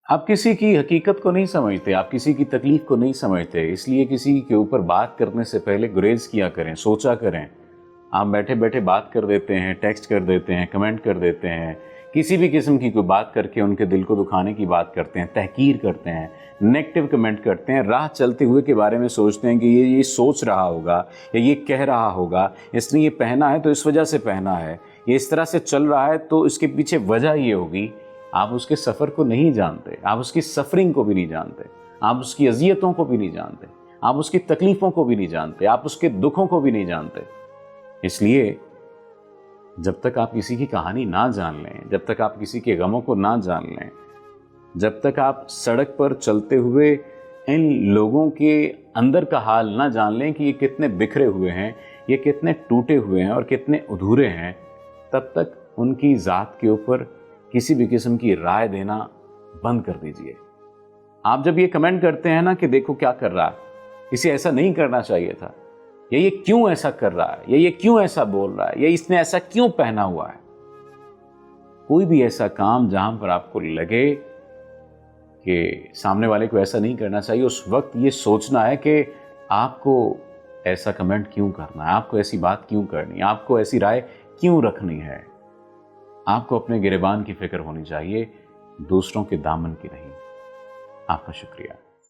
آپ کسی کی حقیقت کو نہیں سمجھتے، آپ کسی کی تکلیف کو نہیں سمجھتے، اس لیے کسی کے اوپر بات کرنے سے پہلے گریز کیا کریں، سوچا کریں۔ آپ بیٹھے بیٹھے بات کر دیتے ہیں، ٹیکسٹ کر دیتے ہیں، کمنٹ کر دیتے ہیں، کسی بھی قسم کی کوئی بات کر کے ان کے دل کو دکھانے کی بات کرتے ہیں، تحقیر کرتے ہیں، نیگیٹو کمنٹ کرتے ہیں، راہ چلتے ہوئے کے بارے میں سوچتے ہیں کہ یہ سوچ رہا ہوگا یا یہ کہہ رہا ہوگا، اس نے یہ پہنا ہے تو اس وجہ سے پہنا ہے، یہ اس طرح سے چل رہا ہے تو اس کے پیچھے وجہ یہ ہوگی۔ آپ اس کے سفر کو نہیں جانتے، آپ اس کی سفرنگ کو بھی نہیں جانتے، آپ اس کی اذیتوں کو بھی نہیں جانتے، آپ اس کی تکلیفوں کو بھی نہیں جانتے، آپ اس کے دکھوں کو بھی نہیں جانتے۔ اس لیے جب تک آپ کسی کی کہانی نہ جان لیں، جب تک آپ کسی کے غموں کو نہ جان لیں، جب تک آپ سڑک پر چلتے ہوئے ان لوگوں کے اندر کا حال نہ جان لیں کہ یہ کتنے بکھرے ہوئے ہیں، یہ کتنے ٹوٹے ہوئے ہیں اور کتنے ادھورے ہیں، تب تک ان کی ذات کے اوپر کسی بھی قسم کی رائے دینا بند کر دیجئے۔ آپ جب یہ کمنٹ کرتے ہیں نا کہ دیکھو کیا کر رہا ہے، اسے ایسا نہیں کرنا چاہیے تھا، یا یہ کیوں ایسا کر رہا ہے، یا یہ کیوں ایسا بول رہا ہے، یا اس نے ایسا کیوں پہنا ہوا ہے، کوئی بھی ایسا کام جہاں پر آپ کو لگے کہ سامنے والے کو ایسا نہیں کرنا چاہیے، اس وقت یہ سوچنا ہے کہ آپ کو ایسا کمنٹ کیوں کرنا ہے، آپ کو ایسی بات کیوں کرنی ہے، آپ کو ایسی رائے کیوں رکھنی ہے۔ آپ کو اپنے گریبان کی فکر ہونی چاہیے، دوسروں کے دامن کی نہیں۔ آپ کا شکریہ۔